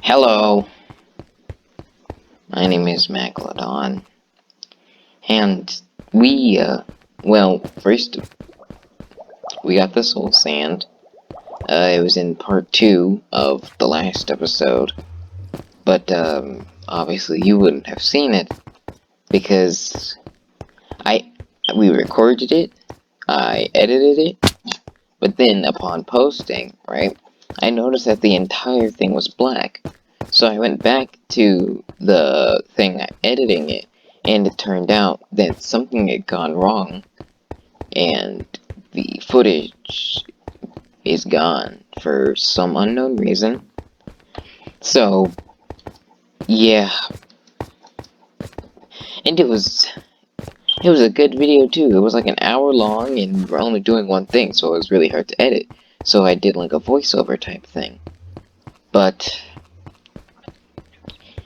Hello, my name is Megalodon, and first, we got the soul sand. It was in part 2 of the last episode, but, obviously you wouldn't have seen it, because we recorded it, I edited it, but then upon posting, right, I noticed that the entire thing was black. So I went back to the thing editing it, and it turned out that something had gone wrong, and the footage is gone for some unknown reason. So, yeah. And it was a good video too. It was like an hour long, and we're only doing one thing, so it was really hard to edit. So I did like a voiceover type thing. But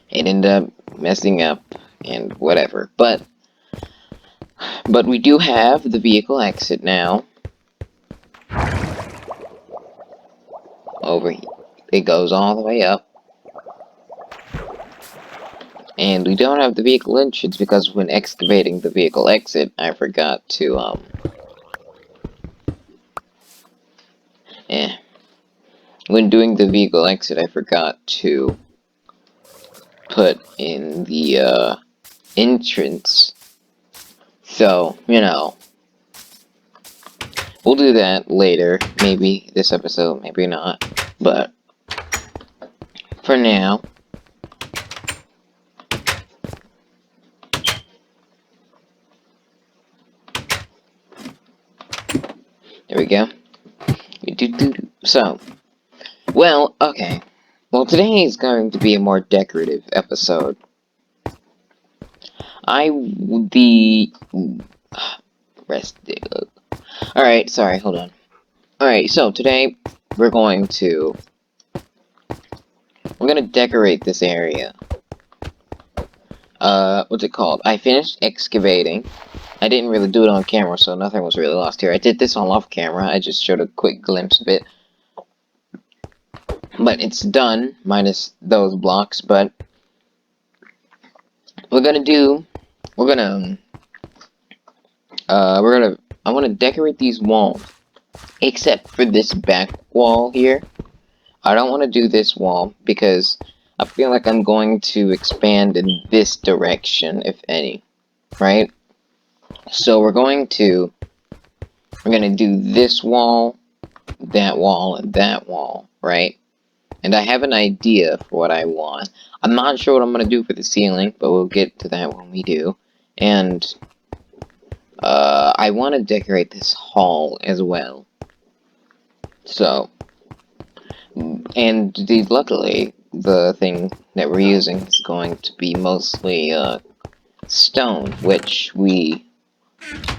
it ended up messing up and whatever. But we do have the vehicle exit now. Over here. It goes all the way up. And we don't have the vehicle entrance because when excavating the vehicle exit, I forgot to, when doing the vehicle exit, I forgot to put in the, entrance. So, you know, we'll do that later. Maybe this episode, maybe not. But, for now, there we go. So, well, okay. Well, today is going to be a more decorative episode. Alright, sorry, hold on. Alright, so today we're gonna decorate this area. What's it called? I finished excavating. I didn't really do it on camera, so nothing was really lost here. I did this on off camera, I just showed a quick glimpse of it. But it's done, minus those blocks, but I want to decorate these walls. Except for this back wall here. I don't want to do this wall, because I feel like I'm going to expand in this direction, if any. Right? So we're gonna do this wall, and that wall, right? And I have an idea for what I want. I'm not sure what I'm gonna do for the ceiling, but we'll get to that when we do. And, I want to decorate this hall as well. So, and luckily, the thing that we're using is going to be mostly, stone, which we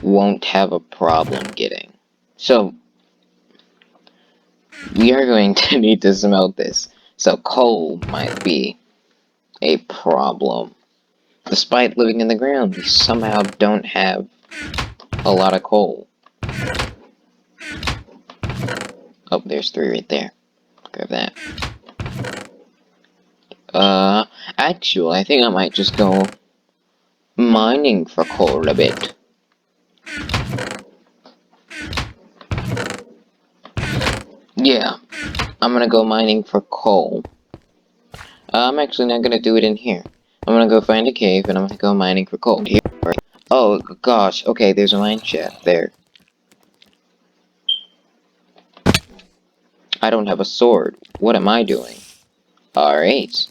won't have a problem getting. So, we are going to need to smelt this. So coal might be a problem. Despite living in the ground, we somehow don't have a lot of coal. Oh, there's 3 right there. Grab that. Actually, I think I might just go mining for coal a bit. Yeah, I'm gonna go mining for coal. I'm actually not gonna do it in here. I'm gonna go find a cave and I'm gonna go mining for coal. Here. Oh, gosh. Okay, there's a mine shaft there. I don't have a sword. What am I doing? Alright.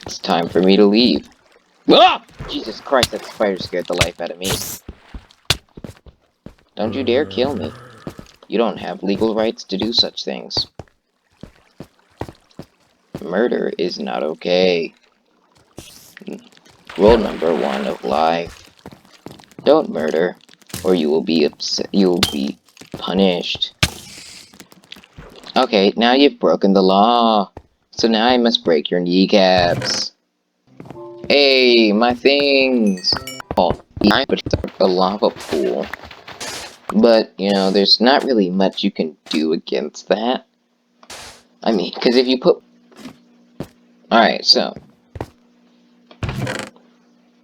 It's time for me to leave. Ah! Jesus Christ, that spider scared the life out of me. Don't you dare kill me. You don't have legal rights to do such things. Murder is not okay. Rule number 1 of life. Don't murder, or you will be punished. Okay, now you've broken the law. So now I must break your kneecaps. Hey, my things! Oh, yeah, but it's a lava pool. But, you know, there's not really much you can do against that. I mean, because if you put... Alright, so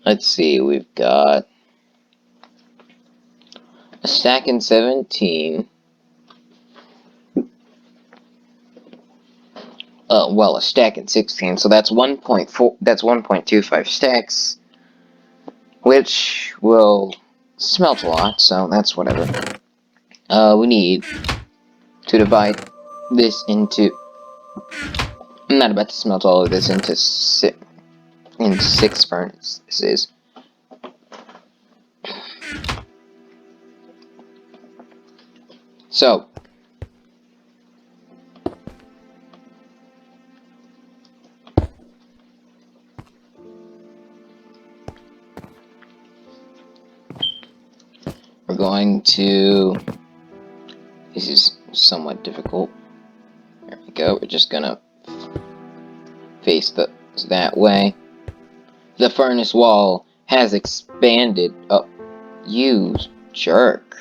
let's see, we've got a stack in 17. Well, a stack in 16, so that's 1.4, that's 1.25 stacks, which will smelt a lot, so that's whatever. We need to divide this into, I'm not about to smelt all of this into six furnaces. So, we're going to, this is somewhat difficult. There we go, we're just gonna face that way. The furnace wall has expanded. Oh, you jerk.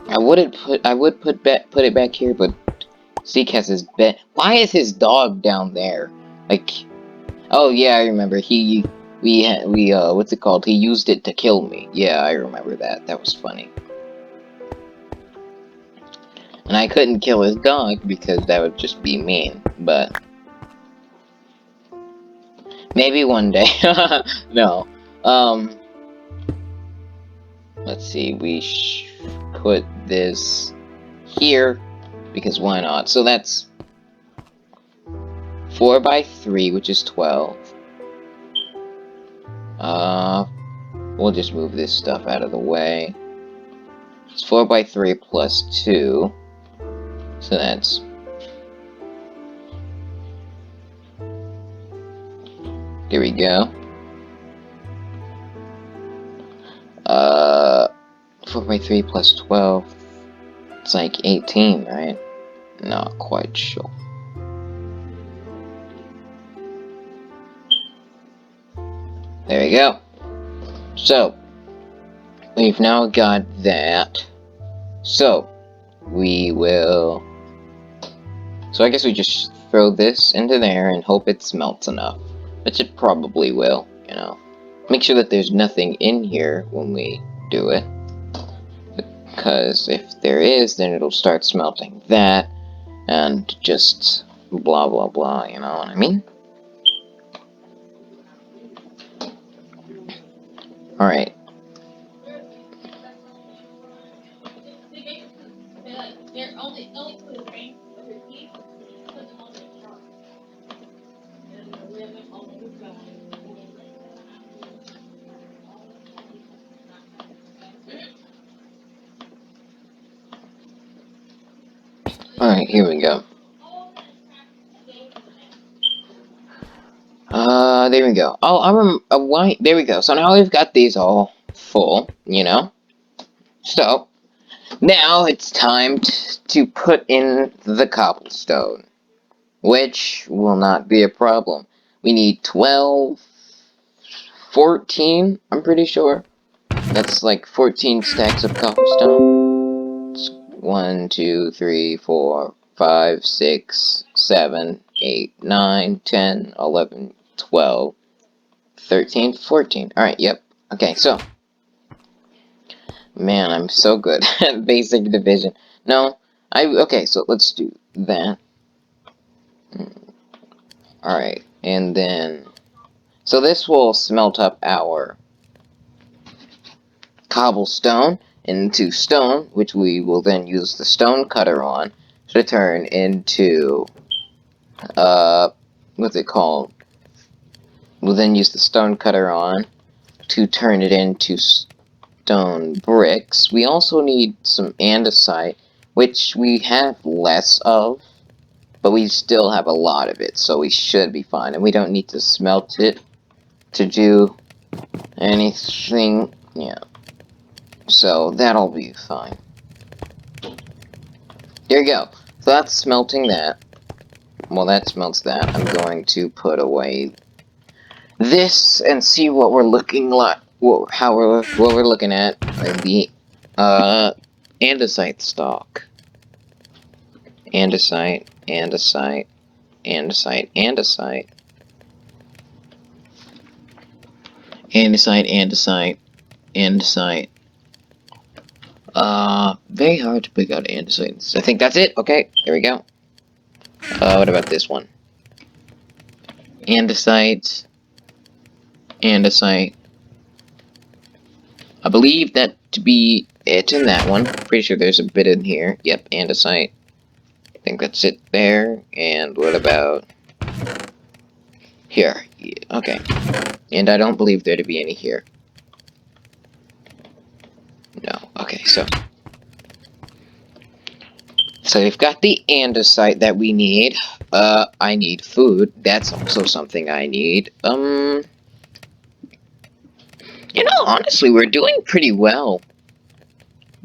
I would put it back here, but Zeke has his bed. Why is his dog down there? Like, oh yeah, I remember. What's it called? He used it to kill me. Yeah, I remember that. That was funny. And I couldn't kill his dog because that would just be mean. But maybe one day. No. Let's see. We put this here because why not? So that's 4 by 3, which is 12. We'll just move this stuff out of the way. It's 4 by 3 plus 2. So that's... Here we go. 4 by 3 plus 12. It's like 18, right? Not quite sure. There we go. So, we've now got that. So, we will... So I guess we just throw this into there and hope it smelts enough. Which it probably will, you know. Make sure that there's nothing in here when we do it. Because if there is, then it'll start smelting that. And just blah blah blah, you know what I mean? Alright. Alright, here we go. There we go. Oh, I remember, why, there we go. So now we've got these all full, you know? So, now it's time to put in the cobblestone. Which will not be a problem. We need 12, 14, I'm pretty sure. That's like 14 stacks of cobblestone. It's 1, 2, 3, 4, 5, 6, 7, 8, 9, 10, 11, 12, 13, 14. Alright, yep. Okay, so. Man, I'm so good at basic division. No, okay, so let's do that. Alright, and then... So this will smelt up our cobblestone into stone, which we will then use the stone cutter on to turn into, what's it called? We'll then use the stone cutter on to turn it into stone bricks. We also need some andesite, which we have less of, but we still have a lot of it, so we should be fine. And we don't need to smelt it to do anything, yeah. So that'll be fine. There you go. So that's smelting that. Well, that smelts that. I'm going to put away this and see what we're looking like. What we're looking at. The andesite stock. Andesite. andesite, andesite, andesite, andesite, andesite. Very hard to pick out andesite. I think that's it. Okay, here we go. What about this one? Andesite, andesite. I believe that to be it in that one. Pretty sure there's a bit in here. Yep, andesite. I think that's it there. And what about here? Yeah, okay. And I don't believe there to be any here. No. Okay, so we've got the andesite that we need. I need food. That's also something I need. Honestly, we're doing pretty well.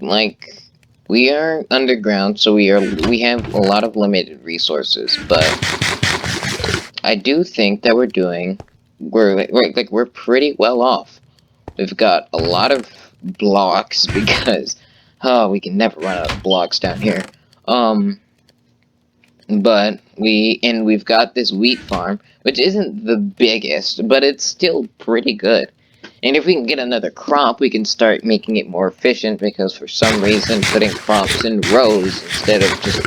Like, we are underground, so we have a lot of limited resources, but I do think that we're pretty well off. We've got a lot of blocks because, oh, we can never run out of blocks down here. But we've got this wheat farm, which isn't the biggest, but it's still pretty good. And if we can get another crop, we can start making it more efficient, because for some reason putting crops in rows instead of just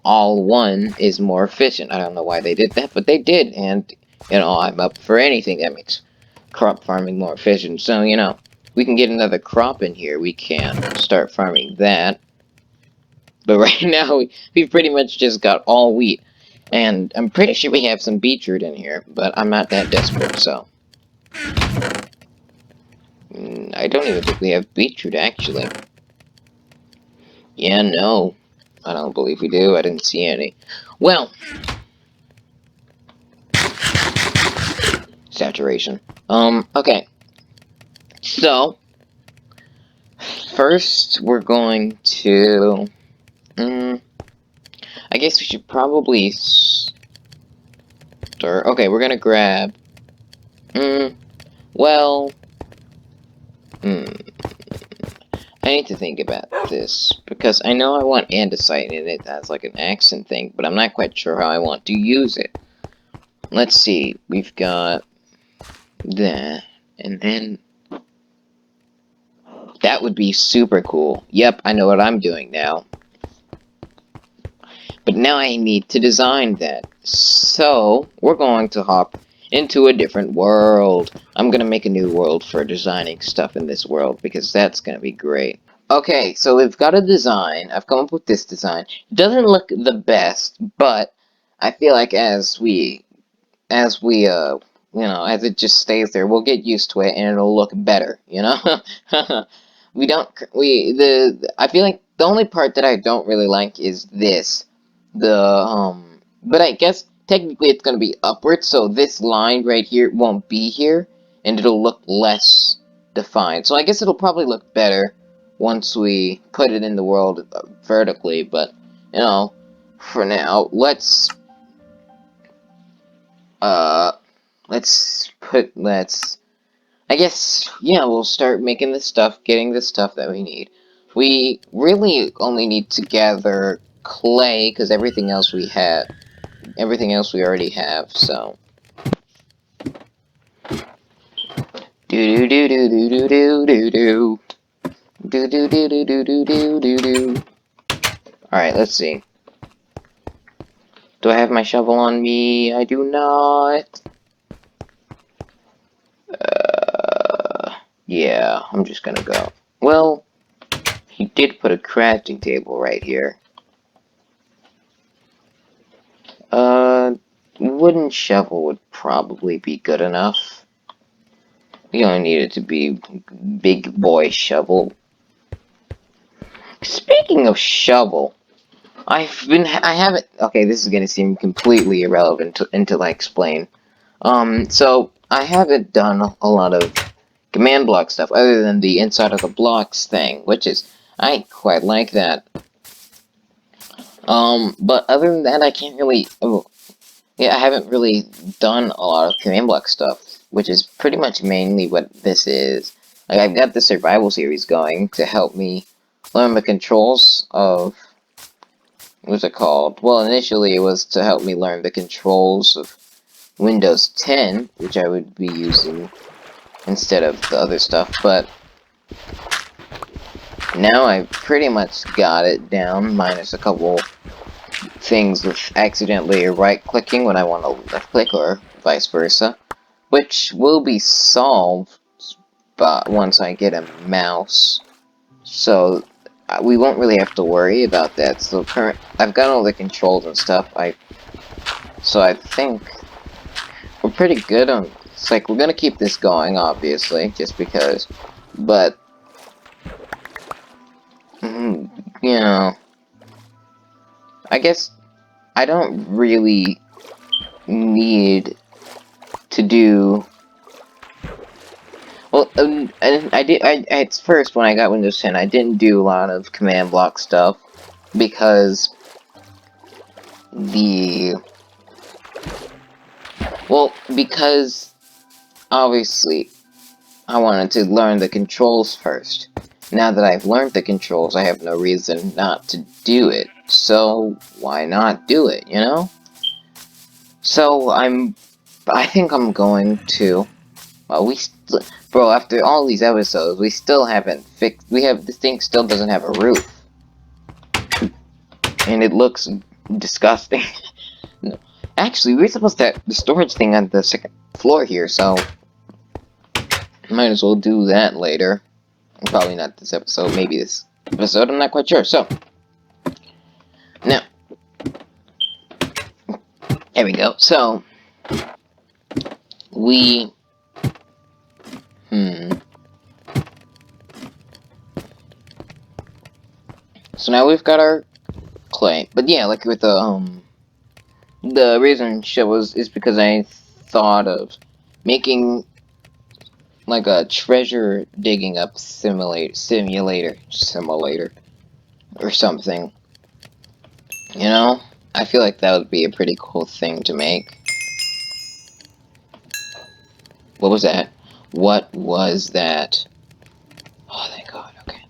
all one is more efficient. I don't know why they did that, but they did, and, I'm up for anything that makes crop farming more efficient. So, we can get another crop in here, we can start farming that. But right now, we've pretty much just got all wheat. And I'm pretty sure we have some beetroot in here, but I'm not that desperate, so. I don't even think we have beetroot, actually. Yeah, no. I don't believe we do. I didn't see any. Well. Saturation. Okay. So. First, we're going to... I guess we should probably start... Okay, we're gonna grab... Well... I need to think about this, because I know I want andesite in it as like an accent thing, but I'm not quite sure how I want to use it. Let's see, we've got that, and then that would be super cool. Yep, I know what I'm doing now. But now I need to design that. So, we're going to hop into a different world. I'm gonna make a new world for designing stuff in this world, because that's gonna be great. Okay, so we've got a design. I've come up with this design. It doesn't look the best, but I feel like as it just stays there, we'll get used to it and it'll look better, I feel like the only part that I don't really like is this. But I guess technically it's gonna be upwards, so this line right here won't be here, and it'll look less defined. So I guess it'll probably look better once we put it in the world vertically, but, for now, I guess, yeah, we'll start making the stuff, getting the stuff that we need. We really only need to gather clay, because everything else we already have, so. Do do do do do do do do. Do do do do do do do do do. Alright, let's see. Do I have my shovel on me? I do not. Yeah, I'm just gonna go. Well, he did put a crafting table right here. Wooden shovel would probably be good enough. We only need it to be big boy shovel. Speaking of shovel, I haven't, okay, this is gonna seem completely irrelevant until I explain. So, I haven't done a lot of command block stuff, other than the inside of the blocks thing, which is, I quite like that. But other than that, I can't really, yeah, I haven't really done a lot of command block stuff, which is pretty much mainly what this is. Like, I've got the survival series going to help me learn the controls of, what's it called? Well, initially it was to help me learn the controls of Windows 10, which I would be using instead of the other stuff, but now I pretty much got it down, minus a couple things with accidentally right-clicking when I want to left-click, or vice versa, which will be solved once I get a mouse, so we won't really have to worry about that. So I've got all the controls and stuff, so I think we're pretty good on. It's like, we're gonna keep this going, obviously, just because, but, you know, I guess I don't really need to do. Well, and I did. At first, when I got Windows 10, I didn't do a lot of command block stuff because because obviously I wanted to learn the controls first. Now that I've learned the controls, I have no reason not to do it. So why not do it? You know. So I think I'm going to. Well, bro, after all these episodes, we still haven't fixed. This thing still doesn't have a roof, and it looks disgusting. No. Actually, we're supposed to have the storage thing on the second floor here, so might as well do that later. Probably not this episode, maybe this episode. I'm not quite sure. So now, there we go. So we. So now we've got our clay. But yeah, like with the reason is because I thought of making like a treasure digging up simulator or something. You know? I feel like that would be a pretty cool thing to make. What was that? What was that? Oh, thank God. Okay.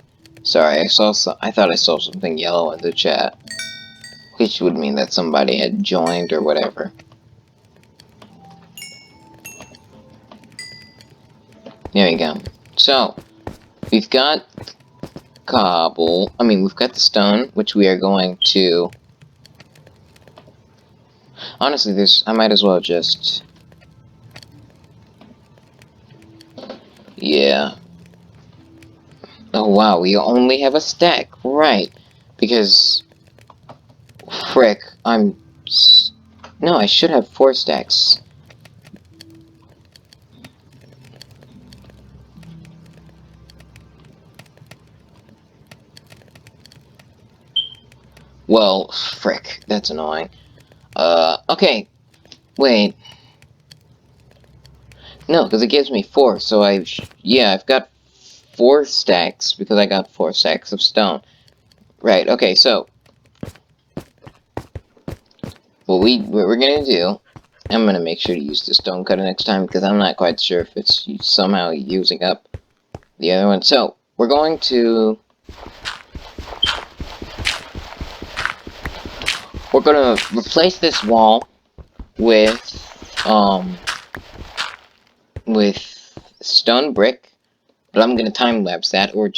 Sorry, I thought I saw something yellow in the chat, which would mean that somebody had joined or whatever. There we go. So, we've got we've got the stone, which we are going to. Honestly, I might as well just. Yeah. Oh wow, we only have a stack, right? Because, frick, no, I should have 4 stacks. Well, frick, that's annoying. Okay, wait. No, because it gives me 4, so yeah, I've got 4 stacks, because I got 4 stacks of stone. Right, okay, so, what we're gonna do, I'm gonna make sure to use the stone cutter next time, because I'm not quite sure if it's somehow using up the other one. So, we're going to replace this wall with stone brick, but I'm gonna time lapse that, or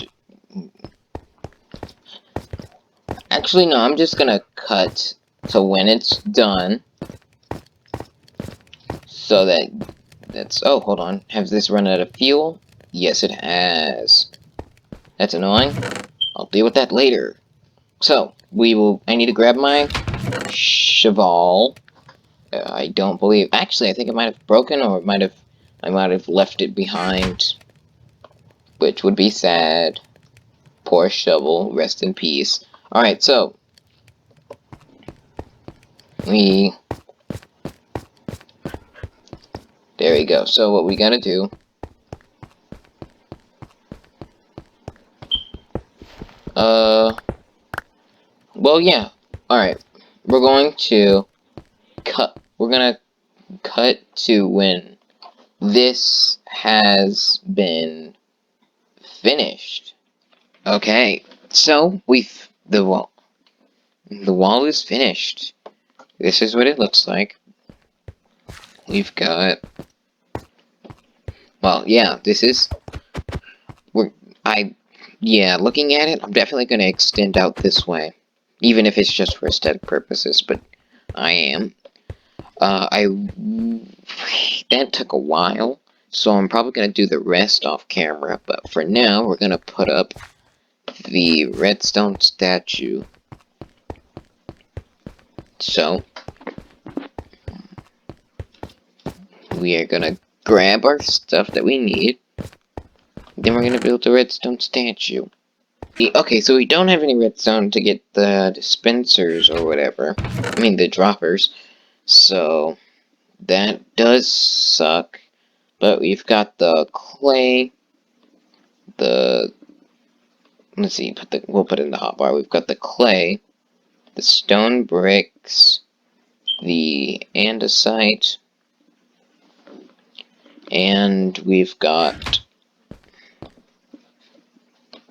actually no, I'm just gonna cut to when it's done, so that's oh, hold on, has this run out of fuel? Yes, it has. That's annoying. I'll deal with that later. So I need to grab my shovel. I don't believe. Actually, I think it might have broken, or I might have left it behind, which would be sad. Poor shovel. Rest in peace. All right, so there we go. So what we gotta do? Well, yeah. All right, we're going to cut. We're gonna cut to when this has been finished. Okay, so the wall is finished. This is what it looks like. We've got... Well, yeah, this is... Yeah, looking at it, I'm definitely going to extend out this way. Even if it's just for aesthetic purposes, but I am. That took a while, so I'm probably going to do the rest off camera, but for now, we're going to put up the redstone statue. So, we are going to grab our stuff that we need, then we're going to build the redstone statue. Okay, so we don't have any redstone to get the dispensers or whatever. I mean, the droppers. So, that does suck. But we've got the clay, the... Let's see, we'll put it in the hotbar. We've got the clay, the stone bricks, the andesite, and we've got...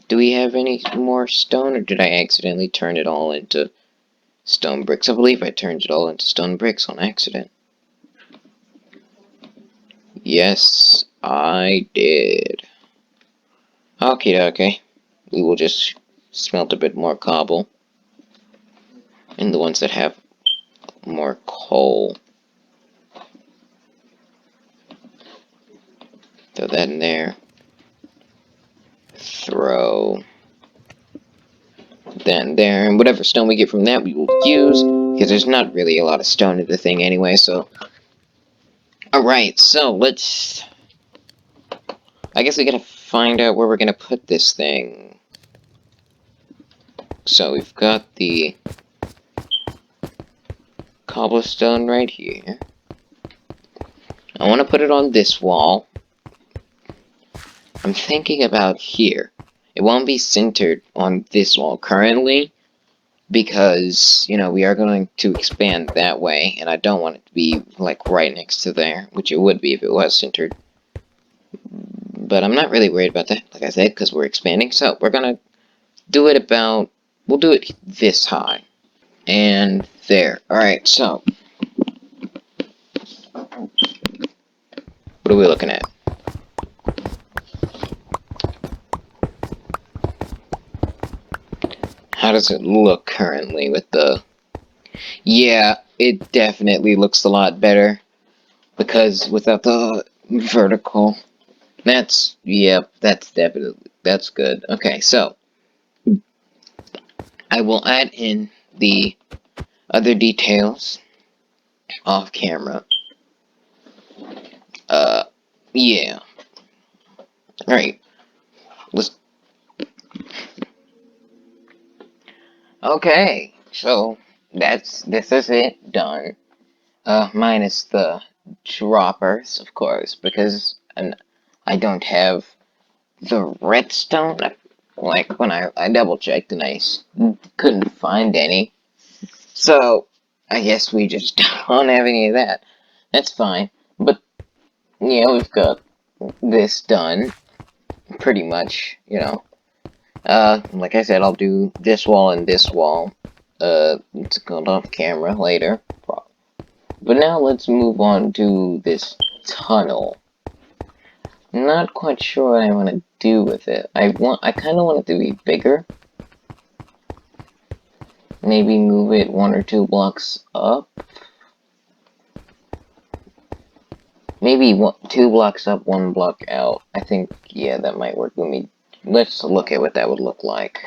Do we have any more stone, or did I accidentally turn it all into stone bricks? I believe I turned it all into stone bricks on accident. Yes, I did. Okay. We will just smelt a bit more cobble. And the ones that have more coal. Throw that in there. Throw that in there. And whatever stone we get from that we will use. Because there's not really a lot of stone in the thing anyway, so... Alright, so let's... I guess we gotta find out where we're gonna put this thing. So we've got the cobblestone right here. I want to put it on this wall. I'm thinking about here. It won't be centered on this wall currently, because, you know, we are going to expand that way, and I don't want it to be, like, right next to there, which it would be if it was centered. But I'm not really worried about that, like I said, because we're expanding, so we're going to do it about... We'll do it this high. And there. Alright, so... What are we looking at? How does it look currently with the... Yeah, it definitely looks a lot better. Because without the vertical... That's... Yep, that's definitely... That's good. Okay, so... I will add in the other details off camera. Yeah. Alright. Let's... Okay, so... This is it. Done. Minus the droppers, of course, because I don't have the redstone. Like, when I double-checked and I couldn't find any. So, I guess we just don't have any of that. That's fine. But, yeah, we've got this done. Pretty much, you know. Like I said, I'll do this wall and this wall. It's going off camera later. But now let's move on to this tunnel. Not quite sure what I want to do with it. I kind of want it to be bigger. Maybe move it 1 or 2 blocks up. Maybe 2 blocks up, 1 block out. I think, yeah, that might work with me. Let's look at what that would look like.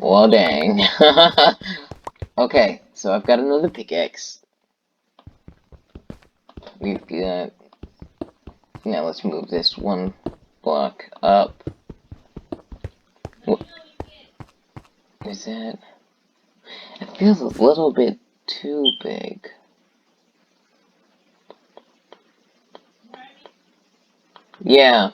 Well, dang. Okay, so I've got another pickaxe. We've got... Now let's move this 1 block up. What is that? It feels a little bit too big. Yeah.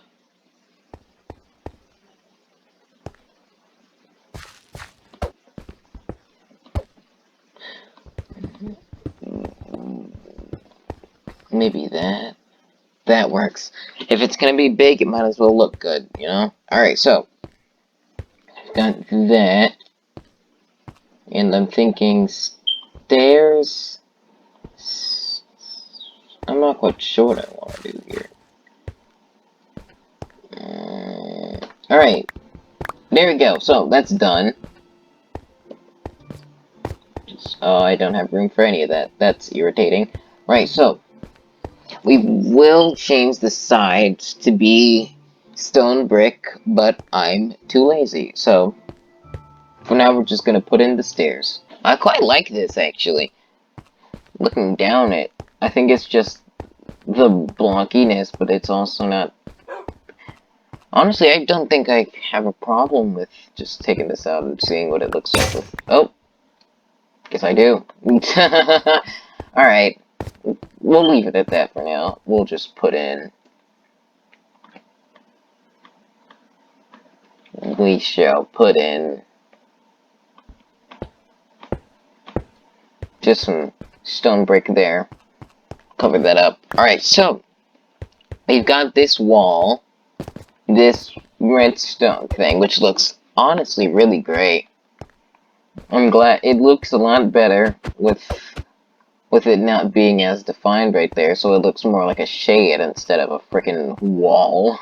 maybe that works. If it's gonna be big, it might as well look good, you know? Alright, so, got that. And I'm thinking stairs. I'm not quite sure what I want to do here. Alright, there we go. So, that's done. Oh, I don't have room for any of that. That's irritating. Right, so, we will change the sides to be stone brick, but I'm too lazy. So, for now, we're just gonna put in the stairs. I quite like this, actually. Looking down it, I think it's just the blockiness, but it's also not... Honestly, I don't think I have a problem with just taking this out and seeing what it looks like with... Oh! Guess I do. Alright. We'll leave it at that for now. We'll just put in... We shall put in... just some stone brick there. Cover that up. Alright, so... we've got this wall. This redstone thing, which looks honestly really great. I'm glad it looks a lot better with it not being as defined right there, so it looks more like a shade instead of a freaking wall.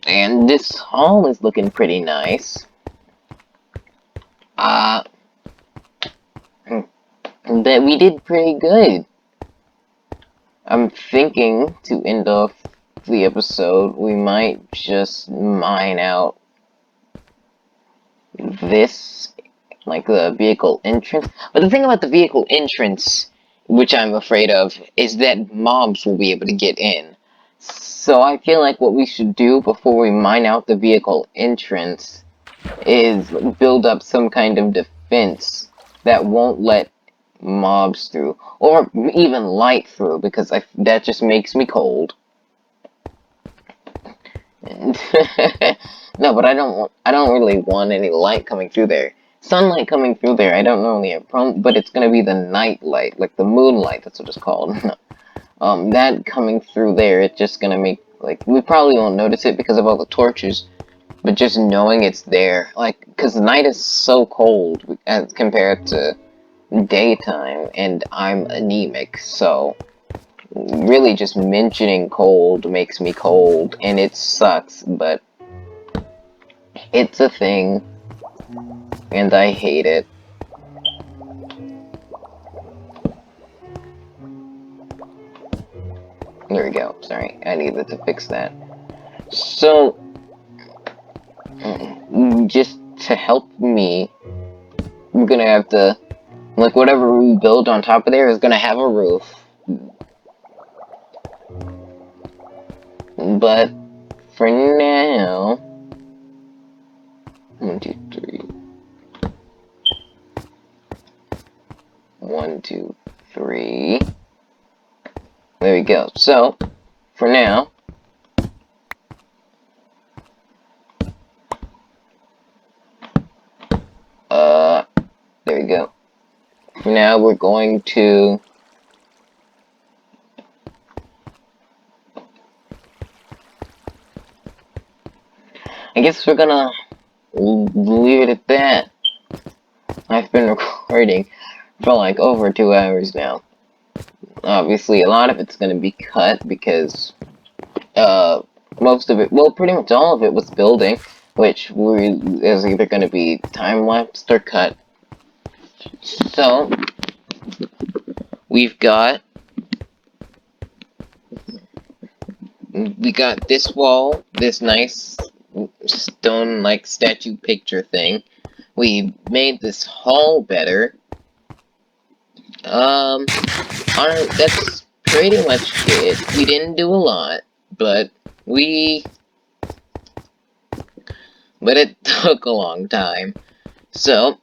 And this hall is looking pretty nice. That we did pretty good. I'm thinking to end off the episode, we might just mine out this, like the vehicle entrance. But the thing about the vehicle entrance, which I'm afraid of, is that mobs will be able to get in. So I feel like what we should do before we mine out the vehicle entrance is build up some kind of defense that won't let mobs through, or even light through, because that just makes me cold. No, but I don't really want any light coming through there. Sunlight coming through there, I don't normally have problem, but it's gonna be the night light, like the moonlight, that's what it's called. That coming through there, it's just gonna make, like, we probably won't notice it because of all the torches, but just knowing it's there, like, because the night is so cold as compared to daytime, and I'm anemic, so really just mentioning cold makes me cold, and it sucks, but it's a thing, and I hate it. There we go. Sorry, I needed to fix that. So, just to help me, we're gonna have to, like, whatever we build on top of there is gonna have a roof. But, for now... 1, 2, 3... 1, 2, 3... There we go. So, for now... there we go. For now, we're going to... I guess we're gonna leave it at that. I've been recording for like over 2 hours now. Obviously, a lot of it's gonna be cut because, most of it, well, pretty much all of it was building, which is either gonna be time-lapsed or cut. So, we got this wall, this nice stone-like statue picture thing. We made this hall better. That's pretty much it. We didn't do a lot, but it took a long time. So,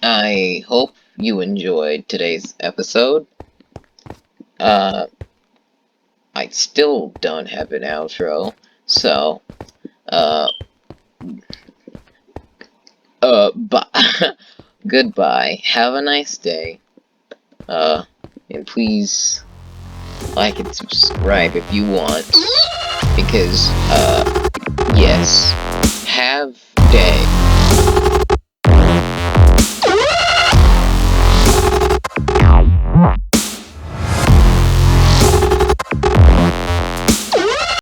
I hope you enjoyed today's episode. I still don't have an outro, so, bye. Goodbye. Have a nice day. And please like and subscribe if you want. Because, yes, have day.